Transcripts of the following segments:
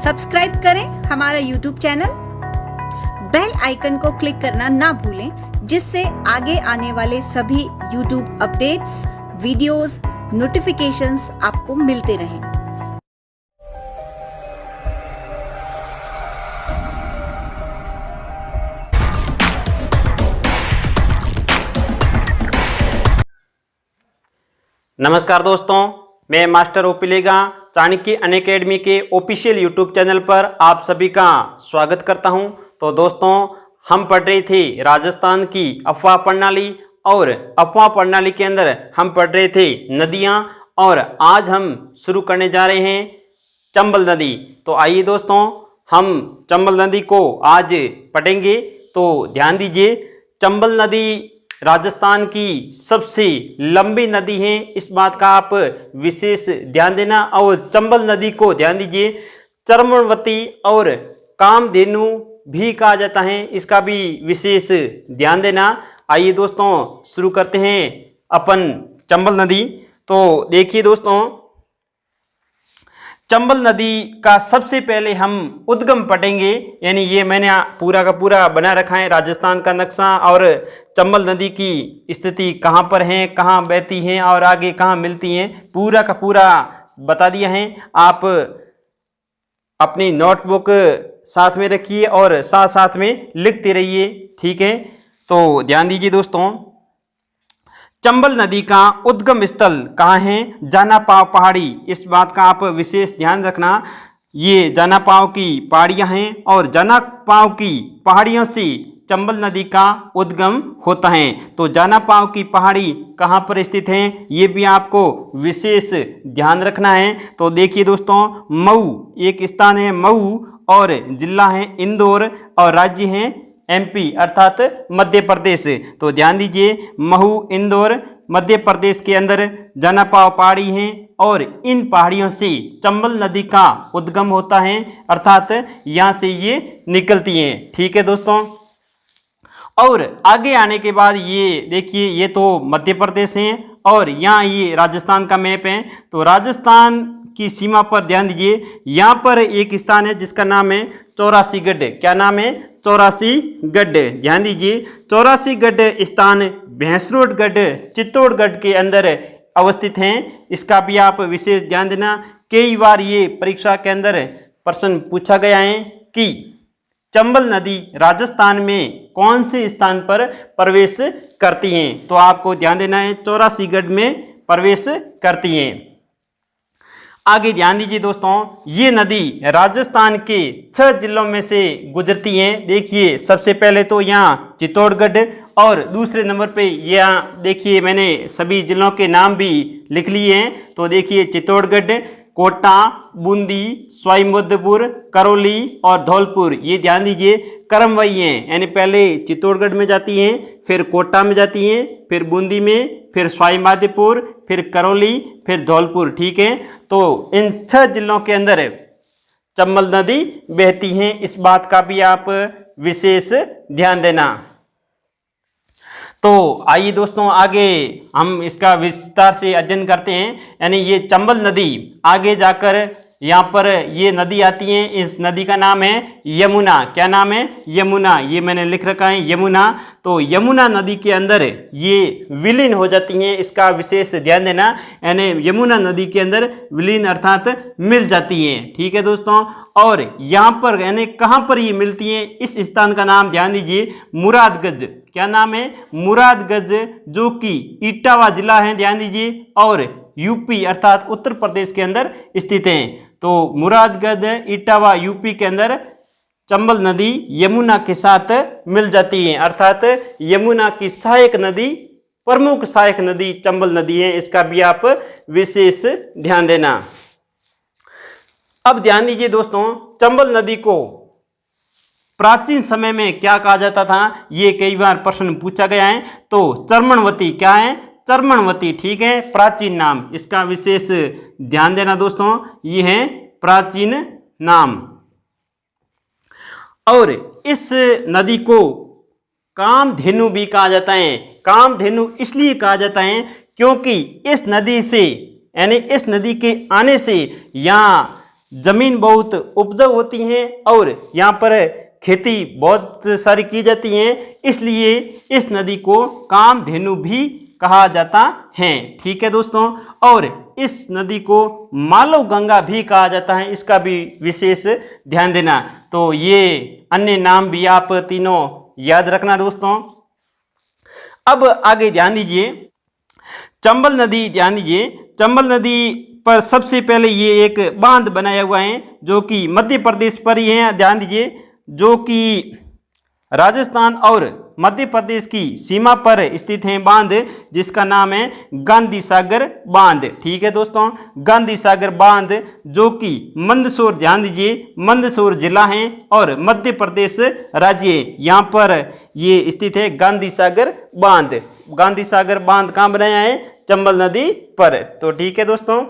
Subscribe करें हमारा YouTube channel, bell icon को क्लिक करना ना भूलें, जिससे आगे आने वाले सभी YouTube अपडेट्स, वीडियोस, नोटिफिकेशंस आपको मिलते रहें। नमस्कार दोस्तों, मैं मास्टर ओपी लेगा चाणक्य अनअकैडमी के ऑफिशियल यूट्यूब चैनल पर आप सभी का स्वागत करता हूं। तो दोस्तों, हम पढ़ रहे थे राजस्थान की अफवाह प्रणाली और अफवाह प्रणाली के अंदर हम पढ़ रहे थे नदियां, और आज हम शुरू करने जा रहे हैं चंबल नदी। तो आइए दोस्तों, हम चंबल नदी को आज पढ़ेंगे। तो ध्यान दीजिए, चंबल नदी राजस्थान की सबसे लंबी नदी है, इस बात का आप विशेष ध्यान देना। और चंबल नदी को ध्यान दीजिए, चर्मणवती और कामधेनु भी कहा जाता है, इसका भी विशेष ध्यान देना। आइए दोस्तों, शुरू करते हैं अपन चंबल नदी। तो देखिए दोस्तों, चंबल नदी का सबसे पहले हम उद्गम पढ़ेंगे, यानी ये मैंने पूरा का पूरा बना रखा है राजस्थान का नक्शा, और चंबल नदी की स्थिति कहाँ पर है, कहाँ बहती हैं और आगे कहाँ मिलती हैं, पूरा का पूरा बता दिया है। आप अपनी नोटबुक साथ में रखिए और साथ साथ में लिखते रहिए, ठीक है। तो ध्यान दीजिए दोस्तों, चंबल नदी का उद्गम स्थल कहाँ है? जानापाव पहाड़ी, इस बात का आप विशेष ध्यान रखना। ये जानापाव की पहाड़ियाँ हैं और जानापाव की पहाड़ियों से चंबल नदी का उद्गम होता है। तो जानापाव की पहाड़ी कहाँ पर स्थित है, ये भी आपको विशेष ध्यान रखना है। तो देखिए दोस्तों, मऊ एक स्थान है, मऊ, और जिला है इंदौर, और राज्य है MP अर्थात मध्य प्रदेश। तो ध्यान दीजिए, महू, इंदौर, मध्य प्रदेश के अंदर जानापाव पहाड़ी हैं, और इन पहाड़ियों से चंबल नदी का उद्गम होता है, अर्थात यहाँ से ये निकलती हैं, ठीक है दोस्तों। और आगे आने के बाद ये देखिए, ये तो मध्य प्रदेश हैं और यहाँ ये राजस्थान का मैप है। तो राजस्थान की सीमा पर ध्यान दीजिए, यहाँ पर एक स्थान है जिसका नाम है 84 गढ़। क्या नाम है? 84 गढ़। ध्यान दीजिए, 84 गढ़ स्थान भैंसरोडगढ़ चित्तौड़गढ़ के अंदर अवस्थित हैं, इसका भी आप विशेष ध्यान देना। कई बार ये परीक्षा के अंदर प्रश्न पूछा गया है कि चंबल नदी राजस्थान में कौन से स्थान पर प्रवेश करती हैं, तो आपको ध्यान देना है 84 गढ़ में प्रवेश करती हैं। आगे ध्यान दीजिए दोस्तों, ये नदी राजस्थान के 6 जिलों में से गुजरती हैं। देखिए, सबसे पहले तो यहाँ चित्तौड़गढ़, और दूसरे नंबर पे यहाँ देखिए मैंने सभी जिलों के नाम भी लिख लिए हैं। तो देखिए, चित्तौड़गढ़, कोटा, बूंदी, सवाईमाधोपुर, करौली और धौलपुर, ये ध्यान दीजिए क्रमवाही हैं, यानी पहले चित्तौड़गढ़ में जाती हैं, फिर कोटा में जाती हैं, फिर बूंदी में, फिर सवाईमाधोपुर, फिर करौली, फिर धौलपुर, ठीक है। तो इन 6 जिलों के अंदर चंबल नदी बहती हैं, इस बात का भी आप विशेष ध्यान देना। तो आइए दोस्तों, आगे हम इसका विस्तार से अध्ययन करते हैं। यानी ये चंबल नदी आगे जाकर यहाँ पर ये नदी आती है, इस नदी का नाम है यमुना। क्या नाम है? यमुना, ये मैंने लिख रखा है यमुना। तो यमुना नदी के अंदर ये विलीन हो जाती हैं, इसका विशेष ध्यान देना। यानी यमुना नदी के अंदर विलीन अर्थात मिल जाती हैं, ठीक है दोस्तों। और यहाँ पर यानी कहाँ पर ये मिलती हैं, इस स्थान का नाम ध्यान दीजिए मुरादगंज। क्या नाम है? मुरादगंज, जो कि इटावा जिला है, ध्यान दीजिए, और यूपी अर्थात उत्तर प्रदेश के अंदर स्थित हैं। तो मुरादगंज, इटावा, यूपी के अंदर चंबल नदी यमुना के साथ मिल जाती है, अर्थात यमुना की सहायक नदी, प्रमुख सहायक नदी चंबल नदी है, इसका भी आप विशेष ध्यान देना। अब ध्यान दीजिए दोस्तों, चंबल नदी को प्राचीन समय में क्या कहा जाता था, ये कई बार प्रश्न पूछा गया है। तो चर्मणवती, क्या है? चर्मणवती, ठीक है, प्राचीन नाम, इसका विशेष ध्यान देना दोस्तों, ये है प्राचीन नाम। और इस नदी को कामधेनु भी कहा जाता है। कामधेनु इसलिए कहा जाता है क्योंकि इस नदी से, यानी इस नदी के आने से यहाँ जमीन बहुत उपजाऊ होती हैं और यहाँ पर खेती बहुत सारी की जाती है, इसलिए इस नदी को कामधेनु भी कहा जाता है। ठीक है दोस्तों, और इस नदी को मालव गंगा भी कहा जाता है, इसका भी विशेष ध्यान देना। तो ये अन्य नाम भी आप तीनों याद रखना दोस्तों। अब आगे ध्यान दीजिए, चंबल नदी ध्यान दीजिए। चंबल नदी पर सबसे पहले ये एक बांध बनाया हुआ है जो कि मध्य प्रदेश पर ही है, ध्यान दीजिए, जो कि राजस्थान और मध्य प्रदेश की सीमा पर स्थित है बांध, जिसका नाम है गांधी सागर बांध। ठीक है दोस्तों, गांधी सागर बांध जो कि मंदसौर, ध्यान दीजिए, मंदसौर जिला है और मध्य प्रदेश राज्य है, यहाँ पर ये स्थित है गांधी सागर बांध। गांधी सागर बांध कहाँ बनाया है? चंबल नदी पर। तो ठीक है दोस्तों,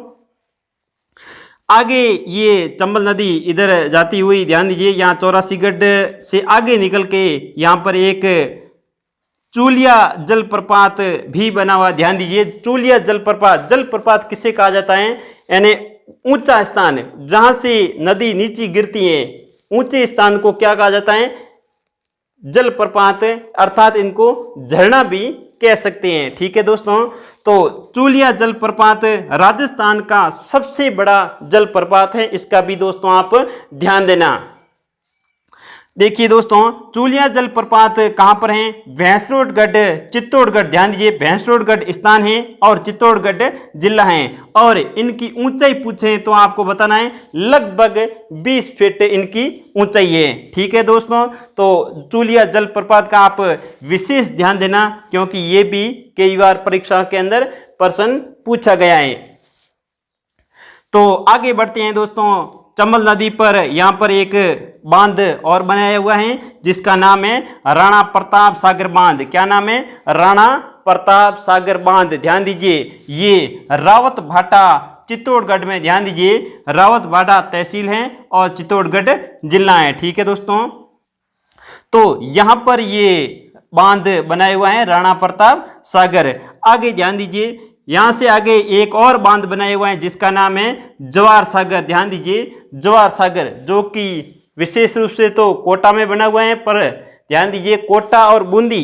आगे ये चंबल नदी इधर जाती हुई, ध्यान दीजिए, यहाँ 84 गढ़ से आगे निकल के यहाँ पर एक चूलिया जलप्रपात भी बना हुआ, ध्यान दीजिए। चूलिया जलप्रपात, जलप्रपात किसे कहा जाता है? यानी ऊंचा स्थान जहां से नदी नीचे गिरती है, ऊंचे स्थान को क्या कहा जाता है? जलप्रपात, अर्थात इनको झरना भी कह सकते हैं। ठीक है दोस्तों, तो चूलिया जलप्रपात राजस्थान का सबसे बड़ा जलप्रपात है, इसका भी दोस्तों आप ध्यान देना। देखिए दोस्तों, चूलिया जलप्रपात कहाँ पर है? भैंसरोडगढ़, चित्तौड़गढ़, ध्यान दीजिए, भैंसरोडगढ़ स्थान है और चित्तौड़गढ़ जिला है, और इनकी ऊंचाई पूछे तो आपको बताना है लगभग 20 फीट इनकी ऊंचाई है। ठीक है दोस्तों, तो चूलिया जलप्रपात का आप विशेष ध्यान देना, क्योंकि ये भी कई बार परीक्षा के अंदर प्रश्न पूछा गया है। तो आगे बढ़ते हैं दोस्तों, चंबल नदी पर यहाँ पर एक बांध और बनाया हुआ है जिसका नाम है राणा प्रताप सागर बांध। क्या नाम है? राणा प्रताप सागर बांध। ध्यान दीजिए, ये रावत भाटा चित्तौड़गढ़ में, ध्यान दीजिए, रावत भाटा तहसील है और चित्तौड़गढ़ जिला है। ठीक है दोस्तों, तो यहाँ पर ये बांध बनाया हुआ है राणा प्रताप सागर। आगे ध्यान दीजिए, यहाँ से आगे एक और बांध बनाए हुए हैं जिसका नाम है जवाहर सागर। ध्यान दीजिए, जवाहर सागर जो कि विशेष रूप से तो कोटा में बना हुआ है, पर ध्यान दीजिए कोटा और बूंदी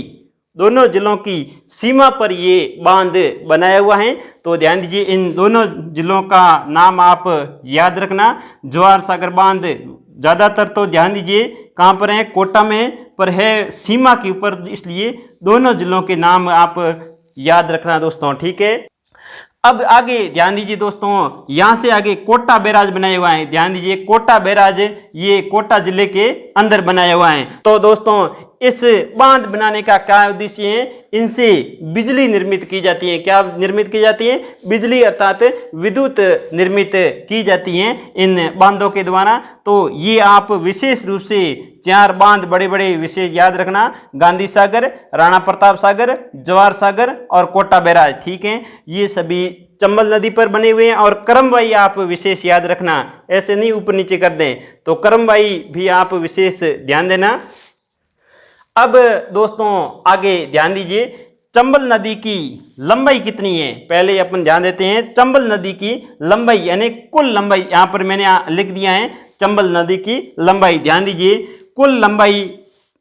दोनों जिलों की सीमा पर ये बांध बनाया हुआ है। तो ध्यान दीजिए, इन दोनों जिलों का नाम आप याद रखना। जवाहर सागर बांध ज़्यादातर तो ध्यान दीजिए कहाँ पर है? कोटा में, पर है सीमा के ऊपर, इसलिए दोनों जिलों के नाम आप याद रखना दोस्तों। ठीक है, अब आगे ध्यान दीजिए दोस्तों, यहाँ से आगे कोटा बैराज बनाया हुआ है। ध्यान दीजिए, कोटा बैराज ये कोटा जिले के अंदर बनाया हुआ है। तो दोस्तों, इस बांध बनाने का क्या उद्देश्य है? इनसे बिजली निर्मित की जाती है। क्या निर्मित की जाती है? बिजली, अर्थात विद्युत निर्मित की जाती है इन बांधों के द्वारा। तो ये आप विशेष रूप से 4 बांध बड़े बड़े विशेष याद रखना, गांधी सागर, राणा प्रताप सागर, जवाहर सागर और कोटा बैराज। ठीक है, ये सभी चंबल नदी पर बने हुए हैं। और करमबाई आप विशेष याद रखना, ऐसे नहीं ऊपर नीचे कर दें, तो करमबाई भी आप विशेष ध्यान देना। अब दोस्तों आगे ध्यान दीजिए, चंबल नदी की लंबाई कितनी है? पहले अपन ध्यान देते हैं चंबल नदी की लंबाई, यानी कुल लंबाई। यहाँ पर मैंने लिख दिया है चंबल नदी की लंबाई। ध्यान दीजिए, कुल लंबाई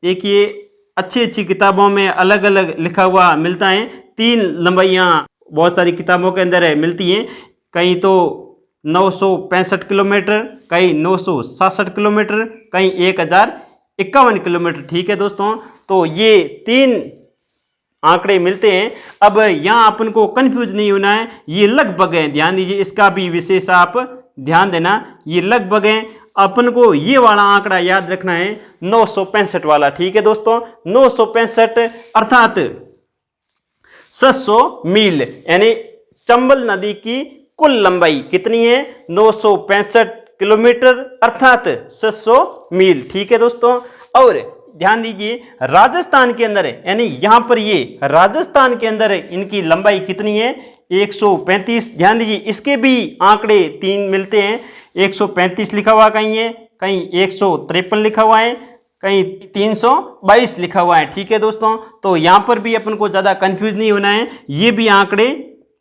देखिए, अच्छी अच्छी किताबों में अलग अलग लिखा हुआ मिलता है। 3 लंबाइयाँ बहुत सारी किताबों के अंदर मिलती हैं, कहीं तो 965 किलोमीटर, कहीं 967 किलोमीटर, कहीं 1051 किलोमीटर। ठीक है दोस्तों, तो ये 3 आंकड़े मिलते हैं। अब यहाँ अपन को कंफ्यूज नहीं होना है, ये लगभग है, ध्यान दीजिए, इसका भी विशेष आप ध्यान देना, ये लगभग है। अपन को ये वाला आंकड़ा याद रखना है 965 वाला। ठीक है दोस्तों, 965 अर्थात 700 मील, यानी चंबल नदी की कुल लंबाई कितनी है? 965 किलोमीटर अर्थात 700 मील। ठीक है दोस्तों, और ध्यान दीजिए राजस्थान के अंदर, यानी यहाँ पर ये राजस्थान के अंदर इनकी लंबाई कितनी है? 135। ध्यान दीजिए, इसके भी आंकड़े 3 मिलते हैं, 135 लिखा हुआ कहीं है, कहीं 153 लिखा हुआ है, कहीं 322 लिखा हुआ है। ठीक है दोस्तों, तो यहाँ पर भी अपन को ज़्यादा कंफ्यूज नहीं होना है, ये भी आंकड़े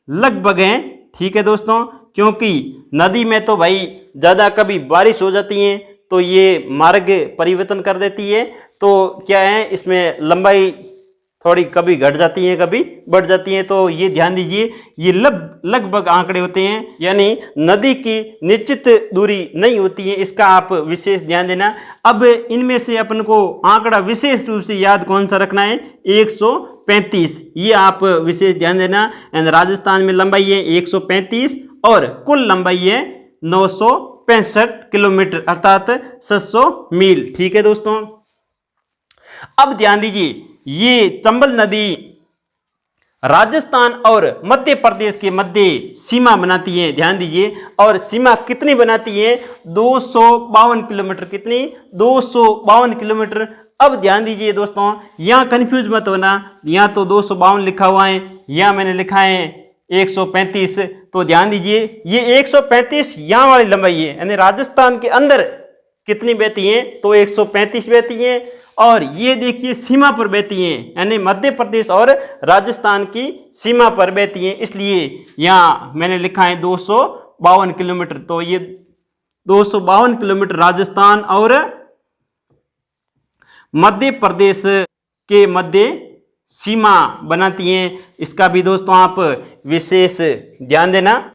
लगभग हैं। ठीक है दोस्तों, क्योंकि नदी में तो भाई ज़्यादा कभी बारिश हो जाती है तो ये मार्ग परिवर्तन कर देती है, तो क्या है इसमें लंबाई थोड़ी कभी घट जाती है कभी बढ़ जाती है। तो ये ध्यान दीजिए, ये लगभग आंकड़े होते हैं, यानी नदी की निश्चित दूरी नहीं होती है, इसका आप विशेष ध्यान देना। अब इनमें से अपन को आंकड़ा विशेष रूप से याद कौन सा रखना है, 135, ये आप विशेष ध्यान देना। राजस्थान में लंबाई है 135 और कुल लंबाई है 965 किलोमीटर अर्थात 700 मील। ठीक है दोस्तों, अब ध्यान दीजिए, ये चंबल नदी राजस्थान और मध्य प्रदेश के मध्य सीमा बनाती है। ध्यान दीजिए, और सीमा कितनी बनाती है, 252 किलोमीटर। कितनी, 252 किलोमीटर। अब ध्यान दीजिए दोस्तों, यहाँ कंफ्यूज मत होना, यहाँ तो 252 लिखा हुआ है, यहाँ मैंने लिखा है 135। तो ध्यान दीजिए, ये 135 यहाँ वाली लंबाई है, यानी राजस्थान के अंदर कितनी बहती है, तो 135 बहती है। और ये देखिए सीमा पर बहती हैं, यानी मध्य प्रदेश और राजस्थान की सीमा पर बहती हैं, इसलिए यहाँ मैंने लिखा है 252 किलोमीटर। तो ये 252 किलोमीटर राजस्थान और मध्य प्रदेश के मध्य सीमा बनाती हैं, इसका भी दोस्तों आप विशेष ध्यान देना।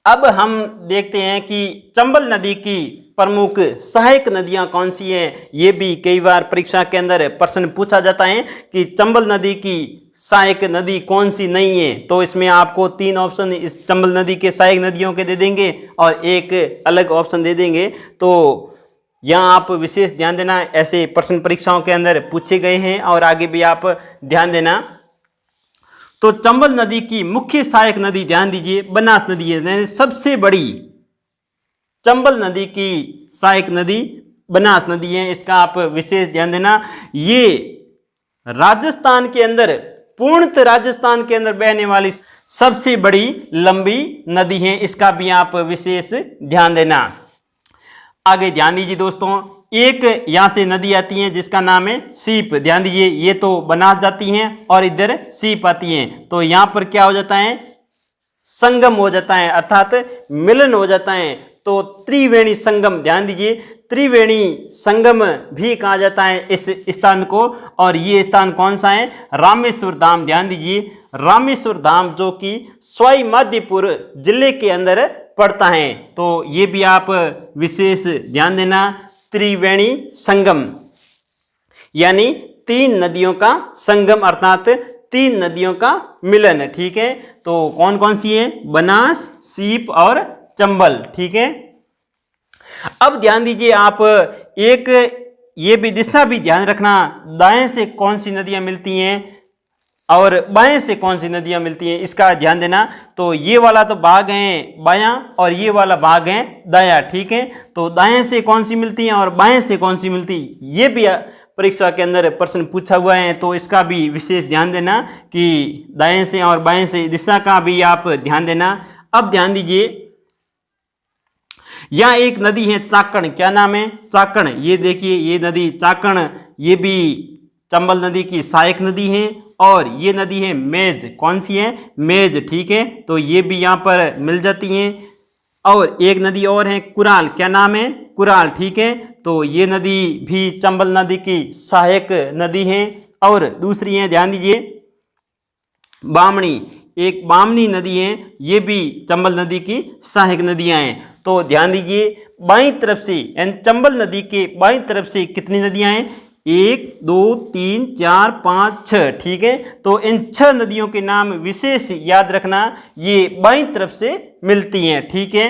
अब हम देखते हैं कि चंबल नदी की प्रमुख सहायक नदियां कौन सी हैं। ये भी कई बार परीक्षा के अंदर प्रश्न पूछा जाता है कि चंबल नदी की सहायक नदी कौन सी नहीं है। तो इसमें आपको 3 ऑप्शन इस चंबल नदी के सहायक नदियों के दे देंगे और एक अलग ऑप्शन दे देंगे। तो यहाँ आप विशेष ध्यान देना, ऐसे प्रश्न परीक्षाओं के अंदर पूछे गए हैं और आगे भी आप ध्यान देना। तो चंबल नदी की मुख्य सहायक नदी ध्यान दीजिए बनास नदी है, सबसे बड़ी चंबल नदी की सहायक नदी बनास नदी है, इसका आप विशेष ध्यान देना। ये राजस्थान के अंदर, पूर्णतः राजस्थान के अंदर बहने वाली सबसे बड़ी लंबी नदी है, इसका भी आप विशेष ध्यान देना। आगे ध्यान दीजिए दोस्तों, एक यहाँ से नदी आती है जिसका नाम है सीप। ध्यान दीजिए, ये तो बनास जाती हैं और इधर सीप आती हैं, तो यहाँ पर क्या हो जाता है, संगम हो जाता है अर्थात मिलन हो जाता है। तो त्रिवेणी संगम, ध्यान दीजिए, त्रिवेणी संगम भी कहा जाता है इस स्थान को। और ये स्थान कौन सा है, रामेश्वर धाम। ध्यान दीजिए, रामेश्वर धाम जो कि सवाई माधोपुर जिले के अंदर पड़ता है। तो ये भी आप विशेष ध्यान देना, त्रिवेणी संगम यानी 3 नदियों का संगम अर्थात 3 नदियों का मिलन। ठीक है, तो कौन कौन सी है, बनास, सीप और चंबल। ठीक है, अब ध्यान दीजिए आप, एक ये भी दिशा भी ध्यान रखना, दाएं से कौन सी नदियां मिलती हैं और बाएं से कौन सी नदियां मिलती हैं, इसका ध्यान देना। तो ये वाला तो भाग है बायां और ये वाला भाग है दायां। ठीक है, तो दाएं से कौन सी मिलती हैं और बाएं से कौन सी मिलती, ये भी परीक्षा के अंदर प्रश्न पूछा हुआ है, तो इसका भी विशेष ध्यान देना कि दाएं से और बाएं से दिशा का भी आप ध्यान देना। अब ध्यान दीजिए, यहाँ एक नदी है चाकण, क्या नाम है, चाकण। ये देखिए, ये नदी चाकण, ये भी चंबल नदी की सहायक नदी है। और ये नदी है मेज, कौन सी है, मेज। ठीक है, तो ये भी यहाँ पर मिल जाती हैं। और एक नदी और है कुराल, क्या नाम है, कुराल। ठीक है, तो ये नदी भी चंबल नदी की सहायक नदी है। और दूसरी है, ध्यान दीजिए, बामणी, एक बामनी नदी है, ये भी चंबल नदी की सहायक नदियां हैं। तो ध्यान दीजिए, बाईं तरफ से यानी चंबल नदी के बाईं तरफ से कितनी नदियां हैं, 1 2 3 4 5 6। ठीक है, तो इन 6 नदियों के नाम विशेष याद रखना, ये बाईं तरफ से मिलती हैं। ठीक है,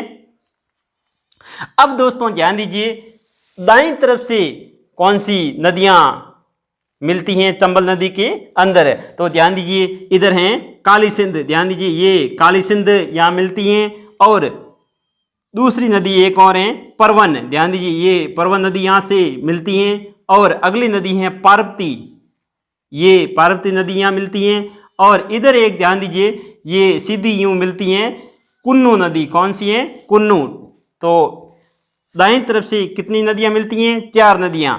अब दोस्तों ध्यान दीजिए, दाईं तरफ से कौन सी नदियां मिलती हैं चंबल नदी के अंदर, तो ध्यान दीजिए, इधर हैं काली सिंध। ध्यान दीजिए, ये काली सिंध यहाँ मिलती हैं। और दूसरी नदी एक और है परवन, ध्यान दीजिए, ये परवन नदी यहाँ से मिलती हैं। और अगली नदी है पार्वती, ये पार्वती नदी यहाँ मिलती हैं। और इधर एक ध्यान दीजिए, ये सीधी यूं मिलती हैं कुन्नू नदी, कौन सी है, कुन्नू। तो दाईं तरफ से कितनी नदियां मिलती हैं, 4 नदियां,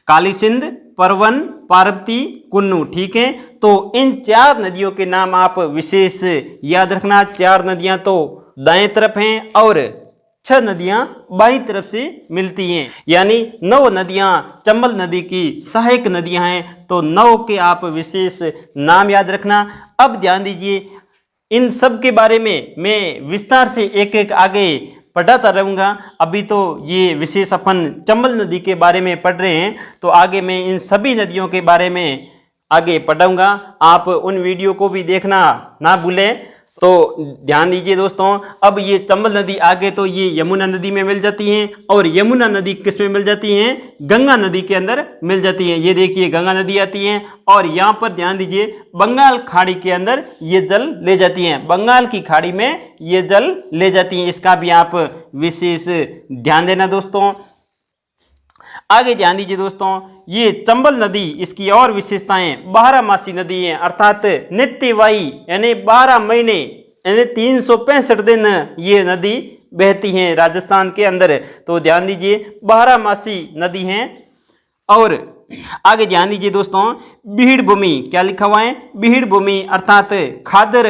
काली सिंध, परवन, पार्वती, कुन्नू। ठीक है, तो इन 4 नदियों के नाम आप विशेष याद रखना। 4 नदियां तो दाएं तरफ हैं और 6 नदियां बाईं तरफ से मिलती हैं, यानी 9 नदियां चंबल नदी की सहायक नदियां हैं। तो 9 के आप विशेष नाम याद रखना। अब ध्यान दीजिए, इन सब के बारे में मैं विस्तार से एक एक आगे पढ़ाता रहूँगा। अभी तो ये विशेष अपन चंबल नदी के बारे में पढ़ रहे हैं, तो आगे मैं इन सभी नदियों के बारे में आगे पढ़ाऊँगा। आप उन वीडियो को भी देखना ना भूलें। तो ध्यान दीजिए दोस्तों, अब ये चंबल नदी आगे तो ये यमुना नदी में मिल जाती हैं, और यमुना नदी किस में मिल जाती हैं? गंगा नदी के अंदर मिल जाती हैं। ये देखिए गंगा नदी आती है, और यहाँ पर ध्यान दीजिए बंगाल खाड़ी के अंदर ये जल ले जाती हैं, बंगाल की खाड़ी में ये जल ले जाती हैं। इसका भी आप विशेष ध्यान देना दोस्तों। आगे ध्यान दीजिए दोस्तों, ये चंबल नदी, इसकी और विशेषताएं 12मासी नदी है, अर्थात नित्यवाही, यानी 12 महीने यानी 365 दिन ये नदी बहती हैं राजस्थान के अंदर। तो ध्यान दीजिए 12मासी नदी हैं। और आगे ध्यान दीजिए दोस्तों, बीड़ भूमि क्या लिखा हुआ है? बीड़ भूमि अर्थात खादर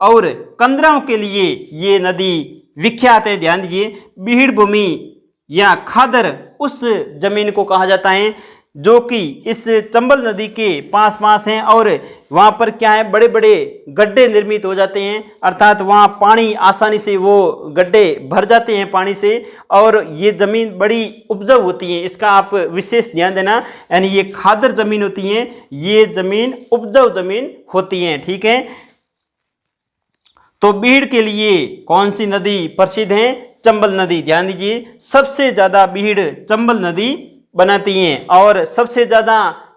और कंदराओं के लिए ये नदी विख्यात है। ध्यान दीजिए, बीड़ भूमि या खादर उस जमीन को कहा जाता है जो कि इस चंबल नदी के पास पास हैं, और वहाँ पर क्या है, बड़े बड़े गड्ढे निर्मित हो जाते हैं, अर्थात वहाँ पानी आसानी से वो गड्ढे भर जाते हैं पानी से, और ये ज़मीन बड़ी उपजाऊ होती है। इसका आप विशेष ध्यान देना, यानी ये खादर ज़मीन होती है, ये ज़मीन उपजाऊ ज़मीन होती है। ठीक है, तो बीड़ के लिए कौन सी नदी प्रसिद्ध है? चंबल नदी। ध्यान दीजिए, सबसे ज़्यादा बीड़ चंबल नदी बनाती हैं, और सबसे ज़्यादा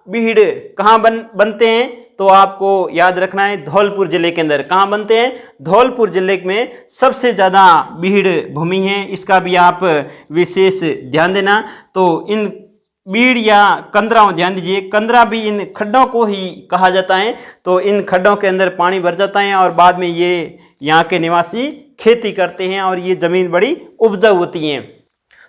बीड़ कहाँ बनते हैं? तो आपको याद रखना है धौलपुर जिले के अंदर। कहाँ बनते हैं? धौलपुर जिले में सबसे ज़्यादा बीड़ भूमि है। इसका भी आप विशेष ध्यान देना। तो इन बीड़ या कंदराओं, ध्यान दीजिए कंदरा भी इन खड्डों को ही कहा जाता है। तो इन खड्डों के अंदर पानी भर जाता है, और बाद में ये यहाँ के निवासी खेती करते हैं, और ये ज़मीन बड़ी उपजाऊ होती है।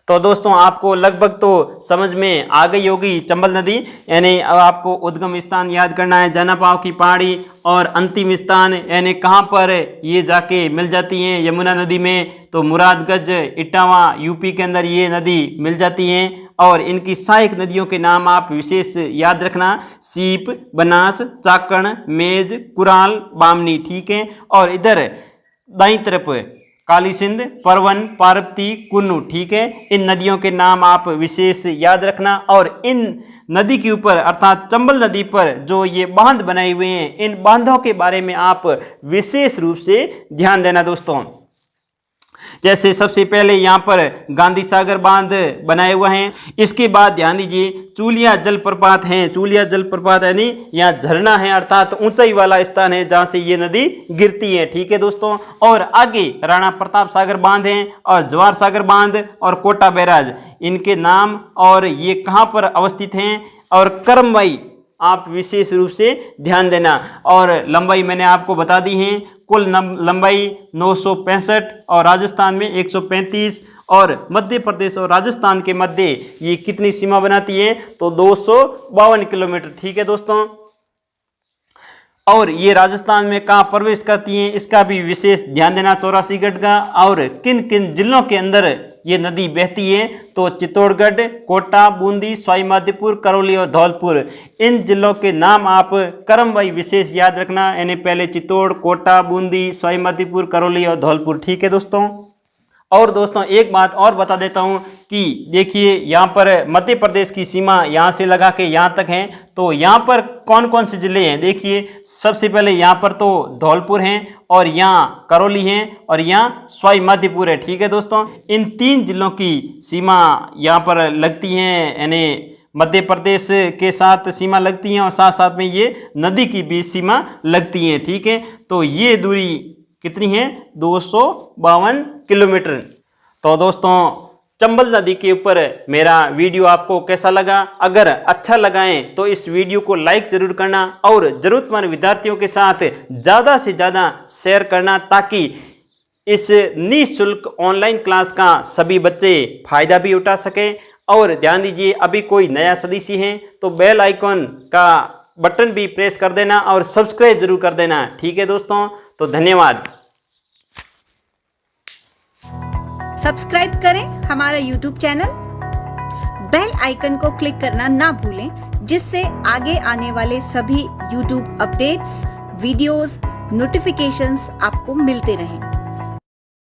तो दोस्तों आपको लगभग तो समझ में आ गई होगी चंबल नदी, यानी अब आपको उद्गम स्थान याद करना है, जनापाव की पहाड़ी, और अंतिम स्थान यानी कहाँ पर ये जाके मिल जाती हैं यमुना नदी में। तो मुरादगंज इटावा यूपी के अंदर ये नदी मिल जाती हैं, और इनकी सहायक नदियों के नाम आप विशेष याद रखना, सीप, बनास, चाकण, मेज, कुराल, बामनी। ठीक है, और इधर दाईं तरफ काली सिंध, परवन, पार्वती, कुन्नू। ठीक है, इन नदियों के नाम आप विशेष याद रखना। और इन नदी के ऊपर अर्थात चंबल नदी पर जो ये बांध बनाए हुए हैं, इन बांधों के बारे में आप विशेष रूप से ध्यान देना दोस्तों। जैसे सबसे पहले यहाँ पर गांधी सागर बांध बनाए हुए हैं। इसके बाद ध्यान दीजिए चूलिया जलप्रपात हैं। चूलिया जलप्रपात यानी यहाँ झरना है, अर्थात ऊंचाई वाला स्थान है जहाँ से ये नदी गिरती है। ठीक है दोस्तों, और आगे राणा प्रताप सागर बांध हैं, और जवाहर सागर बांध, और कोटा बैराज, इनके नाम और ये कहाँ पर अवस्थित हैं। और करमवाई आप विशेष रूप से ध्यान देना। और लंबाई मैंने आपको बता दी है, कुल लंबाई 965, और राजस्थान में 135, और मध्य प्रदेश और राजस्थान के मध्य ये कितनी सीमा बनाती है? तो 252 किलोमीटर। ठीक है दोस्तों, और ये राजस्थान में कहाँ प्रवेश करती हैं इसका भी विशेष ध्यान देना, 84गढ़ का। और किन किन जिलों के अंदर ये नदी बहती है? तो चित्तौड़गढ़, कोटा, बूंदी, सवाई माधोपुर, करौली और धौलपुर, इन जिलों के नाम आप क्रमवाई विशेष याद रखना, यानी पहले चित्तौड़, कोटा, बूंदी, सवाई माधोपुर, करौली और धौलपुर। ठीक है दोस्तों, और दोस्तों एक बात और बता देता हूं कि देखिए यहाँ पर मध्य प्रदेश की सीमा यहाँ से लगा के यहाँ तक है। तो यहाँ पर कौन कौन से ज़िले हैं? देखिए सबसे पहले यहाँ पर तो धौलपुर हैं, और यहाँ करौली हैं, और यहाँ सवाई माधोपुर है। ठीक है दोस्तों, इन 3 जिलों की सीमा यहाँ पर लगती हैं, यानी मध्य प्रदेश के साथ सीमा लगती हैं, और साथ साथ में ये नदी की भी सीमा लगती हैं। ठीक है, तो ये दूरी कितनी है? 252 किलोमीटर। तो दोस्तों चंबल नदी के ऊपर मेरा वीडियो आपको कैसा लगा? अगर अच्छा लगाएं तो इस वीडियो को लाइक जरूर करना, और जरूरतमंद विद्यार्थियों के साथ ज़्यादा से ज़्यादा शेयर करना, ताकि इस निःशुल्क ऑनलाइन क्लास का सभी बच्चे फायदा भी उठा सकें। और ध्यान दीजिए अभी कोई नया सदस्य है तो बेल आइकॉन का बटन भी प्रेस कर देना, और सब्सक्राइब जरूर कर देना। ठीक है दोस्तों, तो धन्यवाद। सब्सक्राइब करें हमारा यूट्यूब चैनल, बेल आइकन को क्लिक करना ना भूलें, जिससे आगे आने वाले सभी यूट्यूब अपडेट्स, वीडियोस, नोटिफिकेशंस आपको मिलते रहें।